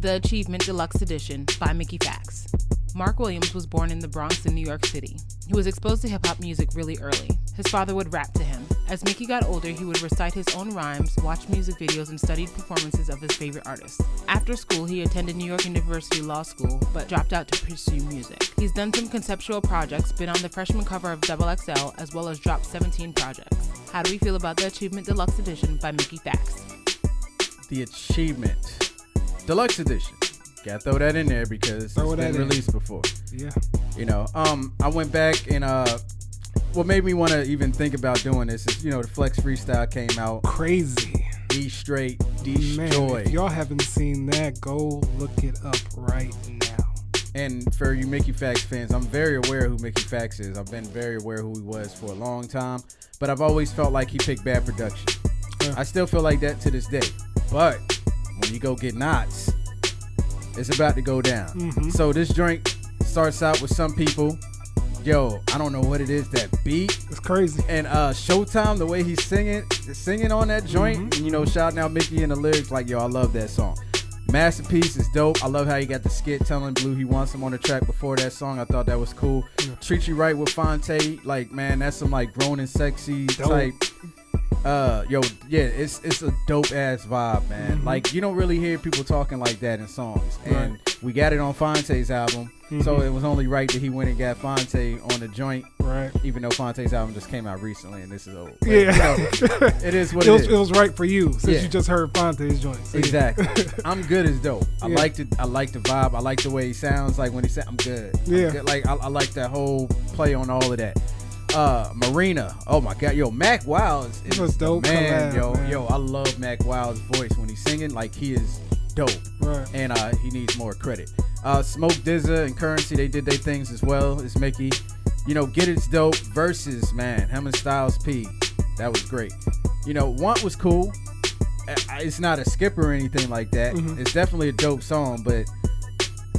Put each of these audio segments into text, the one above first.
The Achievement Deluxe Edition by Mickey Factz. Mark Williams was born in the Bronx in New York City. He was exposed to hip-hop music really early. His father would rap to him. As Mickey got older, he would recite his own rhymes, watch music videos, and studied performances of his favorite artists. After school, he attended New York University Law School, but dropped out to pursue music. He's done some conceptual projects, been on the freshman cover of XXL, as well as dropped 17 projects. How do we feel about the Achievement Deluxe Edition by Mickey Factz? The Achievement Deluxe Edition. Gotta throw that in there because it's been released before. Yeah. You know, I went back and what made me want to even think about doing this is, the Flex Freestyle came out. Crazy. D straight, D Man, joy. if y'all haven't seen that, go look it up right now. And for you Mickey Factz fans, I'm very aware who Mickey Factz is. I've been very aware who he was for a long time, but I've always felt like he picked bad production. Yeah. I still feel like that to this day. But when you go get knots, it's about to go down. Mm-hmm. So this joint starts out with some people. Yo, I don't know what it is, that beat. It's crazy. And Showtime, the way he's singing on that joint, Mm-hmm. and, shouting out Mickey in the lyrics, like, yo, I love that song. Masterpiece is dope. I love how he got the skit telling Blue he wants him on the track before that song. I thought that was cool. Yeah. Treat You Right with Fonte, like, man, that's some like grown and sexy Dope. type. It's a dope ass vibe, man. Mm-hmm. Like, you don't really hear people talking like that in songs, and we got it on Fonte's album, so it was only right that he went and got Fonte on the joint, right? Even though Fonte's album just came out recently and this is old. But, Yeah, it is what it is. It was right for you since Yeah. you just heard Fonte's joint. So Exactly. I'm good as dope. I Yeah. like I like the vibe. I like the way he sounds. Like when he said, "I'm good." Yeah. I'm good. Like I like that whole play on all of that. Marina. Oh my God. Yo, Mac Wild is was dope. man. Collab, man. Yo, I love Mac Wild's voice when he's singing. Like, he is dope. Right. And he needs more credit. Smoke DZA and Currency, they did their things as well as Mickey. Get It's Dope versus, man, him and Styles P. That was great. Want was cool. It's not a skip or anything like that. Mm-hmm. It's definitely a dope song, but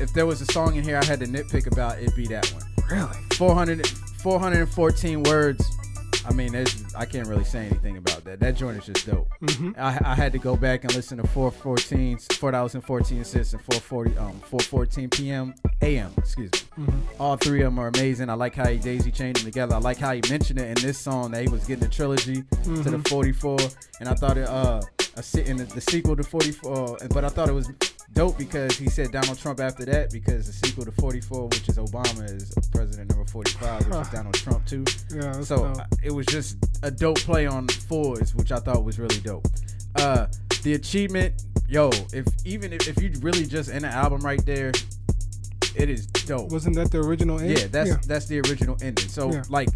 if there was a song in here I had to nitpick about, it'd be that one. Really? 414 words. I mean, I can't really say anything about that. That joint is just dope. Mm-hmm. I had to go back and listen to $4.14 and 4:14 p.m. a.m. Excuse me. Mm-hmm. All three of them are amazing. I like how he daisy chained them together. I like how he mentioned it in this song that he was getting a trilogy to the 44, and I thought it the sequel to 44. But I thought it was dope because he said Donald Trump after that, because the sequel to 44, which is Obama, is president number 45, which is Donald Trump too. Yeah. So it was just a dope play on fours, which I thought was really dope. The Achievement, yo, if you really just in the album right there, it is dope. Wasn't that the original end? Yeah, that's the original ending. So like,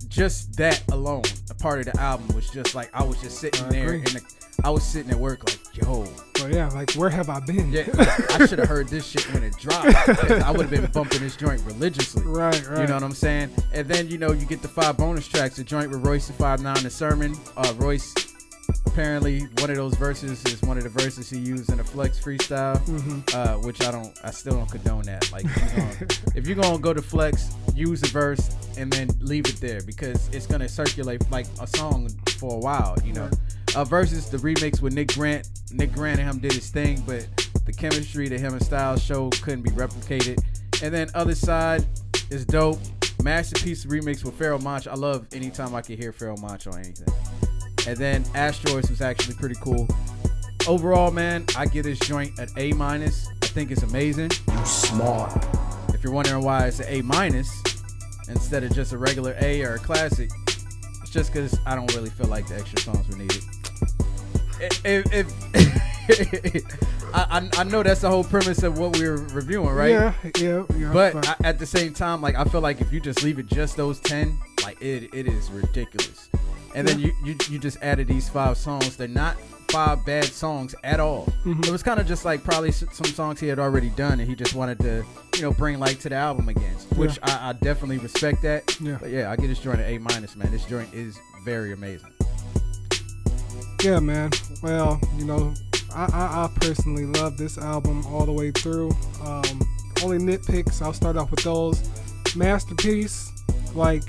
just that alone, a part of the album was just like, I was just sitting there I was sitting at work like, yo. Well, yeah, like, where have I been? Yeah, I should have heard this shit when it dropped. I would have been bumping this joint religiously. Right. You know what I'm saying? And then, you get the 5 bonus tracks. The joint with Royce and 5'9", the Sermon. Royce, apparently, one of those verses is one of the verses he used in the Flex Freestyle, which I still don't condone that. Like, if you're going to go to Flex, use a verse and then leave it there, because it's going to circulate like a song for a while, versus the remix with Nick Grant. Nick Grant and him did his thing, but the chemistry that him and Styles showed couldn't be replicated. And then Other Side is dope. Masterpiece remix with Pharoah Monch. I love anytime I can hear Pharoah Monch on anything. And then Asteroids was actually pretty cool. Overall, man, I give this joint an A-. I think it's amazing. You smart. If you're wondering why it's an A- instead of just a regular A or a classic, it's just because I don't really feel like the extra songs were needed. I know that's the whole premise of what we're reviewing, right? Yeah. But at the same time, like, I feel like if you just leave it just those 10, like, it is ridiculous. And then you just added these 5 songs. They're not 5 bad songs at all. Mm-hmm. It was kind of just like probably some songs he had already done, and he just wanted to, bring light to the album again, which I definitely respect that. Yeah. But yeah, I give this joint an A-, man. This joint is very amazing. Yeah, man. Well, I personally love this album all the way through. Only nitpicks, I'll start off with those. Masterpiece, like,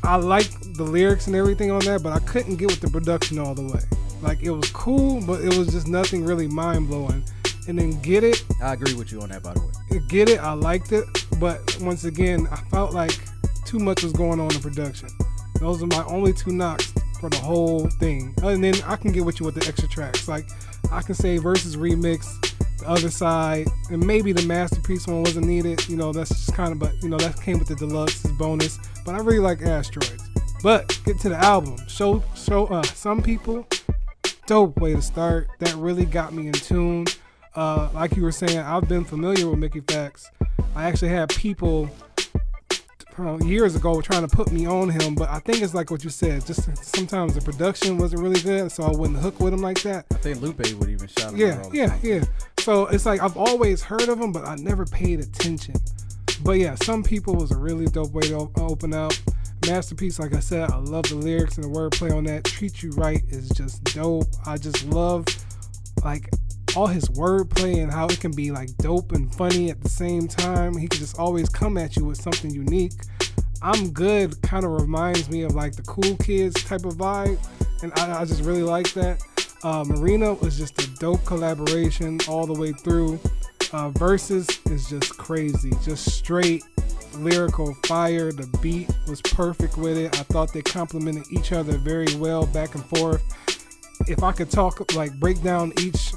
I like the lyrics and everything on that, but I couldn't get with the production all the way. Like, it was cool, but it was just nothing really mind-blowing. and then Get It. I agree with you on that, by the way. Get It, I liked it, but once again, I felt like too much was going on in production. Those are my only two knocks for the whole thing. And then I can get with you with the extra tracks. Like, I can say Versus Remix, The Other Side, and maybe the Masterpiece one wasn't needed. You know, that's just kind of, but, you know, that came with the deluxe as bonus. But I really like Asteroids. But get to the album. Show Some People, dope way to start. That really got me in tune. Like you were saying, I've been familiar with Mickey Factz. I actually had people years ago trying to put me on him, but I think it's like what you said. Just sometimes the production wasn't really good, so I wouldn't hook with him like that. I think Lupe would even shout him out all the time. Yeah. So it's like I've always heard of him, but I never paid attention. But yeah, Some People was a really dope way to open up. Masterpiece, like I said, I love the lyrics and the wordplay on that. Treat You Right is just dope. I just love like all his wordplay and how it can be like dope and funny at the same time. He can just always come at you with something unique. I'm Good kind of reminds me of like the Cool Kids type of vibe, and I just really like that. Marina was just a dope collaboration all the way through. Versus is just crazy, just straight lyrical fire. The beat was perfect with it. I thought they complemented each other very well back and forth. If I could talk, like break down each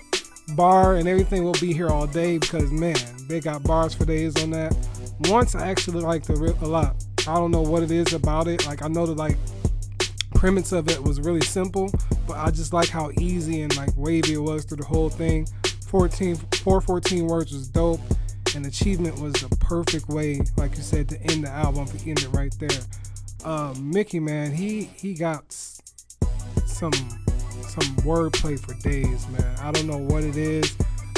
bar and everything, we'll be here all day because man, they got bars for days on that. Once I actually liked it a lot. I don't know what it is about it. Like I know the like premise of it was really simple, but I just like how easy and like wavy it was through the whole thing. 414 words was dope, and Achievement was the perfect way, like you said, to end the album. To end it right there. Mickey, man, he got some wordplay for days, man. I don't know what it is.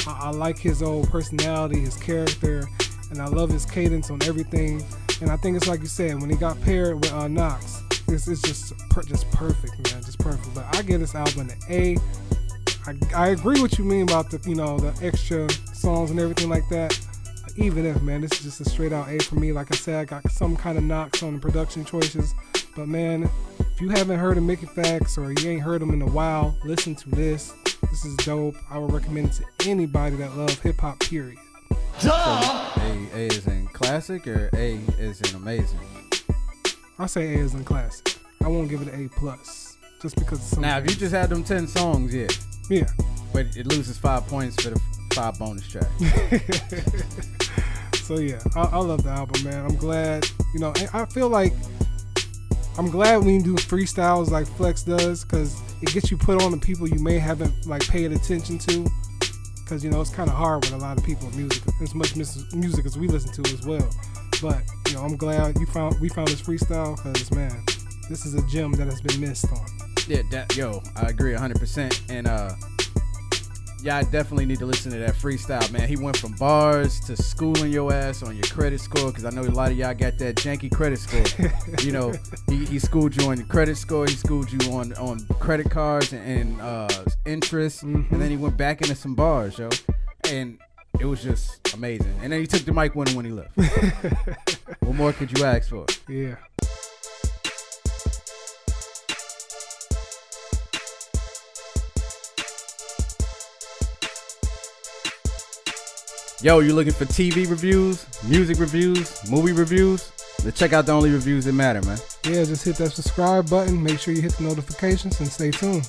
I like his old personality, his character, and I love his cadence on everything. And I think it's like you said, when he got paired with Knox, it's just perfect, man, just perfect. But I give this album an A. I agree what you mean about the extra songs and everything like that. Even if, man, this is just a straight out A for me. Like I said, I got some kind of knocks on the production choices. But man, if you haven't heard of Mickey Factz or you ain't heard him in a while, listen to this. This is dope. I would recommend it to anybody that loves hip hop, period. So, A is in classic or A is in amazing? I say A is in classic. I won't give it an A+, just because of some. Now, if you just had them 10 songs, yeah. Yeah. But it loses 5 points for the 5 bonus tracks. So yeah, I love the album, man. I'm glad, I feel like I'm glad when you do freestyles like Flex does, because it gets you put on the people you may haven't like paid attention to, because it's kind of hard with a lot of people in music, as much music as we listen to as well. But I'm glad we found this freestyle, because man, this is a gem that has been missed on. Yeah, I agree 100%. And yeah, I definitely need to listen to that freestyle, man. He went from bars to schooling your ass on your credit score, because I know a lot of y'all got that janky credit score. He schooled you on your credit score. He schooled you on credit cards and interest. Mm-hmm. And then he went back into some bars, yo. And it was just amazing. And then he took the mic when he left. What more could you ask for? Yeah. Yo, you looking for TV reviews, music reviews, movie reviews? Then check out the only reviews that matter, man. Yeah, just hit that subscribe button. Make sure you hit the notifications and stay tuned.